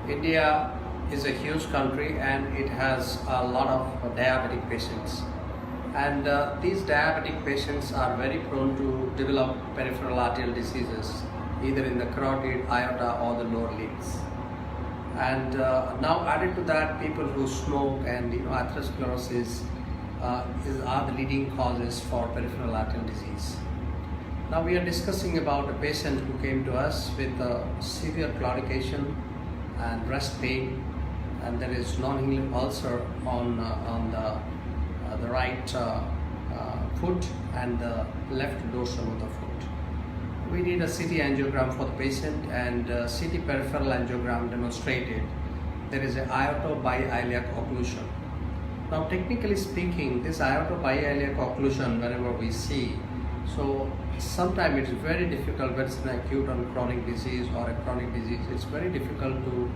India is a huge country and it has a lot of diabetic patients. And these diabetic patients are very prone to develop peripheral arterial diseases, either in the carotid, aorta, or the lower limbs. And now added to that, people who smoke and atherosclerosis are the leading causes for peripheral arterial disease. Now we are discussing about a patient who came to us with severe claudication and breast pain, and there is non-healing ulcer on the right foot and the left dorsal of the foot. We did a CT angiogram for the patient, and CT peripheral angiogram demonstrated there is an aorto bi-iliac occlusion. Now technically speaking, this aorto bi-iliac occlusion, whenever we see, so sometimes it's very difficult, whether it's an acute or chronic disease or a chronic disease, it's very difficult to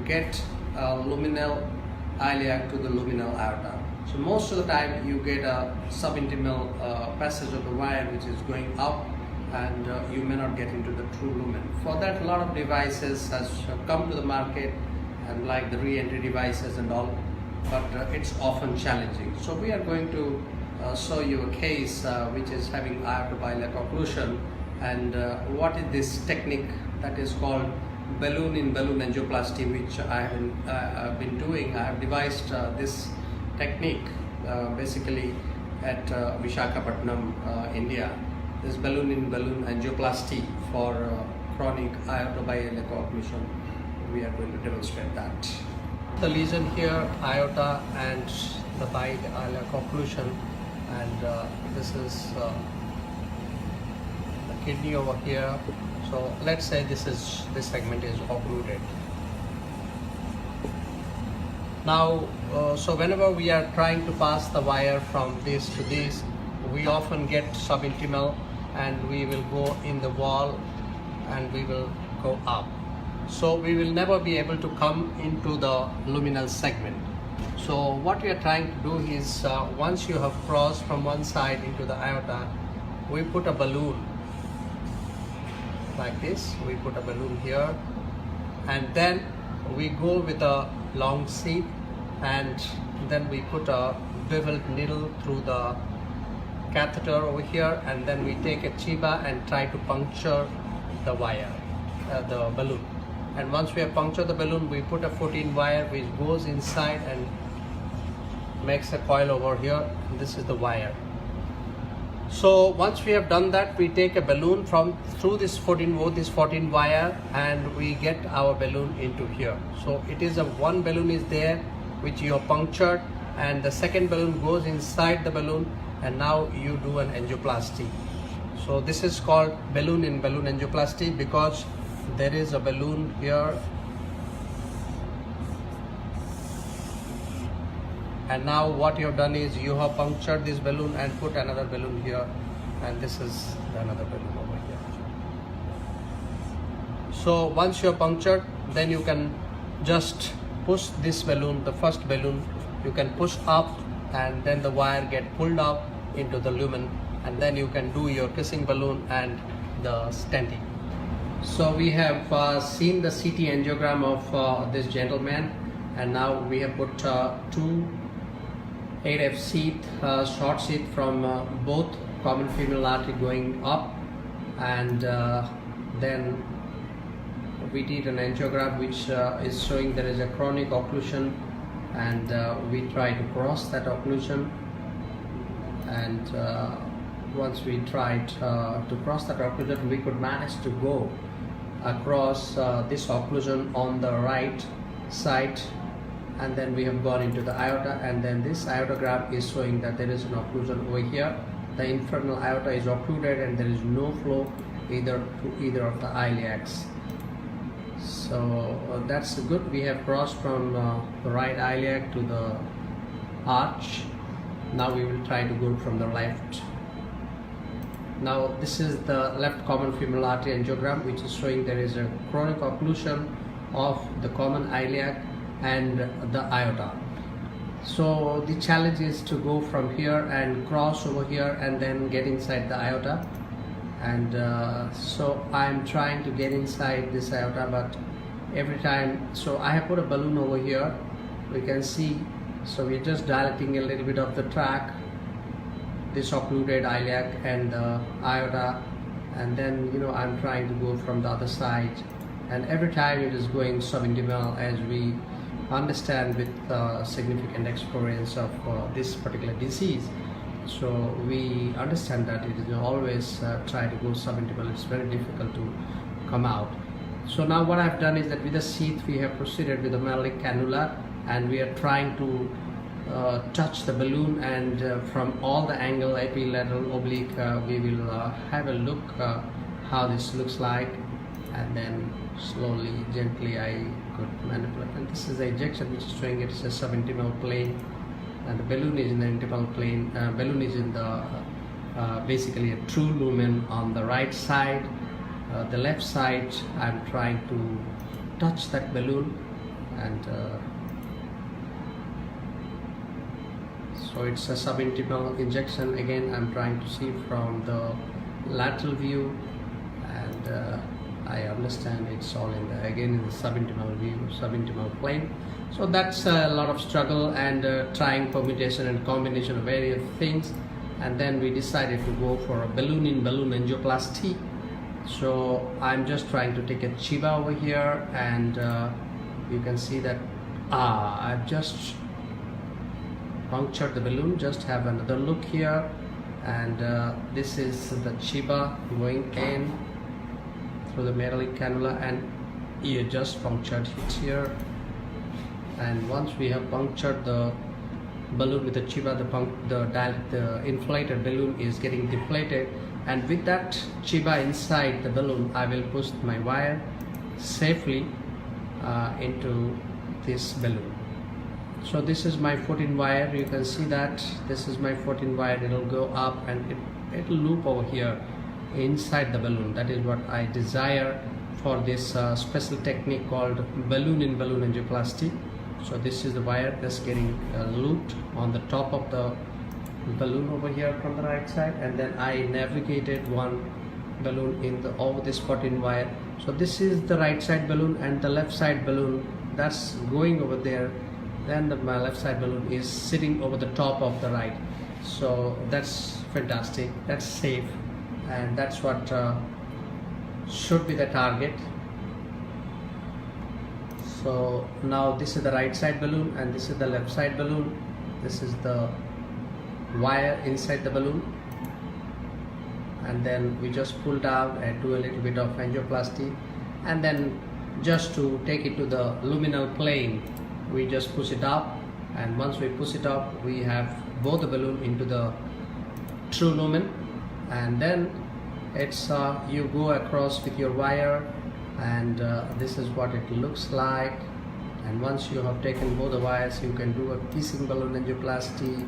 get luminal iliac to the luminal aorta. So most of the time you get a subintimal passage of the wire which is going up, and you may not get into the true lumen. For that, a lot of devices has come to the market, and like the re-entry devices and all, but it's often challenging. So we are going to show you a case which is having aorto bi-iliac occlusion, and what is this technique that is called balloon in balloon angioplasty, which I have been doing. I have devised this technique basically at Visakhapatnam, India. This balloon in balloon angioplasty for chronic aorto bi-iliac occlusion. We are going to demonstrate that. The lesion here, aorta and the bi-iliac occlusion, and this is the kidney over here. So let's say this segment is occluded. Now, so whenever we are trying to pass the wire from this to this, we often get subintimal, and we will go in the wall and we will go up. So we will never be able to come into the luminal segment. So what we are trying to do is, once you have crossed from one side into the aorta, we put a balloon like this. We put a balloon here, and then we go with a long seat, and then we put a beveled needle through the catheter over here, and then we take a chiba and try to puncture the wire, the balloon. And once we have punctured the balloon, we put a 14 wire which goes inside and makes a coil over here, and this is the wire. So once we have done that, we take a balloon through this 14 wire, and we get our balloon into here. So it is one balloon is there which you have punctured, and the second balloon goes inside the balloon, and now you do an angioplasty. So this is called balloon in balloon angioplasty, because there is a balloon here, and now what you have done is you have punctured this balloon and put another balloon here, and this is another balloon over here. So once you have punctured, then you can just push this balloon, the first balloon, you can push up, and then the wire get pulled up into the lumen, and then you can do your kissing balloon and the stenting. So we have seen the CT angiogram of this gentleman, and now we have put two 8F sheath, short sheath from both common femoral artery going up, and then we did an angiogram which is showing there is a chronic occlusion, and we try to cross that occlusion, and once we tried to cross that occlusion, we could manage to go across this occlusion on the right side, and then we have gone into the aorta, and then this aortogram is showing that there is an occlusion over here. The infernal aorta is occluded, and there is no flow to either of the iliacs. So that's good. We have crossed from the right iliac to the arch. Now we will try to go from the left. Now this is the left common femoral artery angiogram, which is showing there is a chronic occlusion of the common iliac and the aorta. So the challenge is to go from here and cross over here and then get inside the aorta, and so I'm trying to get inside this aorta, but every time. So I have put a balloon over here, we can see. So we're just dilating a little bit of the tract, this occluded iliac and the aorta, and then I'm trying to go from the other side, and every time it is going subintimal, as we understand with significant experience of this particular disease. So we understand that it is always try to go subintimal. It's very difficult to come out. So now what I've done is that with the sheath we have proceeded with the metallic cannula, and we are trying to touch the balloon, and from all the angle, epilateral, oblique, we will have a look how this looks like, and then slowly, gently I could manipulate. And this is the ejection which is showing it's a subintimal plane, and the balloon is in the intimal plane. Balloon is in the basically a true lumen on the right side. The left side I'm trying to touch that balloon, and so it's a subintimal injection. Again, I'm trying to see from the lateral view, and I understand it's all in the subintimal view, subintimal plane. So that's a lot of struggle and trying permutation and combination of various things, and then we decided to go for a balloon-in-balloon angioplasty. So I'm just trying to take a Chiba over here, and you can see that I've just punctured the balloon. Just have another look here, and this is the Chiba going in through the metallic cannula, and you just punctured it here. And once we have punctured the balloon with the Chiba, the inflated balloon is getting deflated, and with that Chiba inside the balloon, I will push my wire safely into this balloon. So this is my 14 wire. You can see that this is my 14 wire. It will go up and it will loop over here inside the balloon. That is what I desire for this special technique called balloon-in-balloon angioplasty. So this is the wire that's getting looped on the top of the balloon over here from the right side, and then I navigated one balloon in the over this 14 wire. So this is the right side balloon, and the left side balloon that's going over there. Then my left side balloon is sitting over the top of the right. So that's fantastic, that's safe, and that's what should be the target. So now this is the right side balloon, and this is the left side balloon. This is the wire inside the balloon, and then we just pull down and do a little bit of angioplasty, and then just to take it to the luminal plane, we just push it up, and once we push it up, we have both the balloon into the true lumen, and then it's you go across with your wire, and this is what it looks like. And once you have taken both the wires, you can do a piecing balloon angioplasty,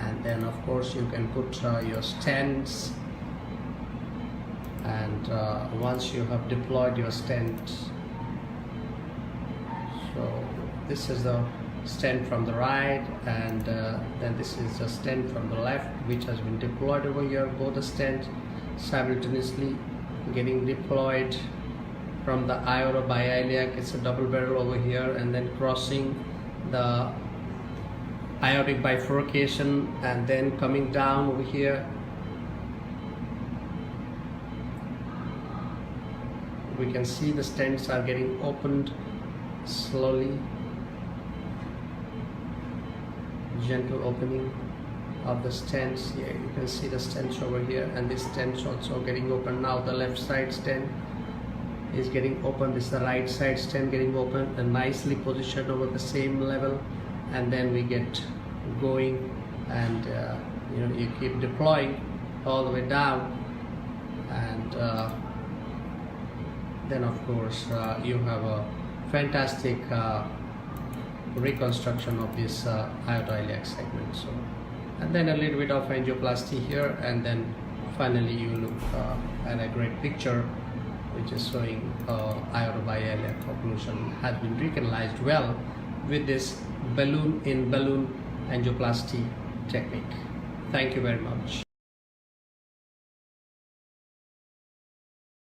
and then of course you can put your stents, and once you have deployed your stents, so this is the stent from the right, and then this is the stent from the left which has been deployed over here. Both the stents simultaneously getting deployed from the Aorto Bi-Iliac. It's a double barrel over here, and then crossing the aortic bifurcation, and then coming down over here. We can see the stents are getting opened slowly, gentle opening of the stents. Yeah, you can see the stents over here, and this stents also getting open. Now the left side stent is getting open. This is the right side stent getting open and nicely positioned over the same level, and then we get going, and you keep deploying all the way down, and then of course you have a fantastic reconstruction of this aortoiliac segment. So, and then a little bit of angioplasty here, and then finally you look at a great picture which is showing Aorto Bi-Iliac Occlusion has been recognized well with this balloon-in-balloon angioplasty technique. Thank you very much.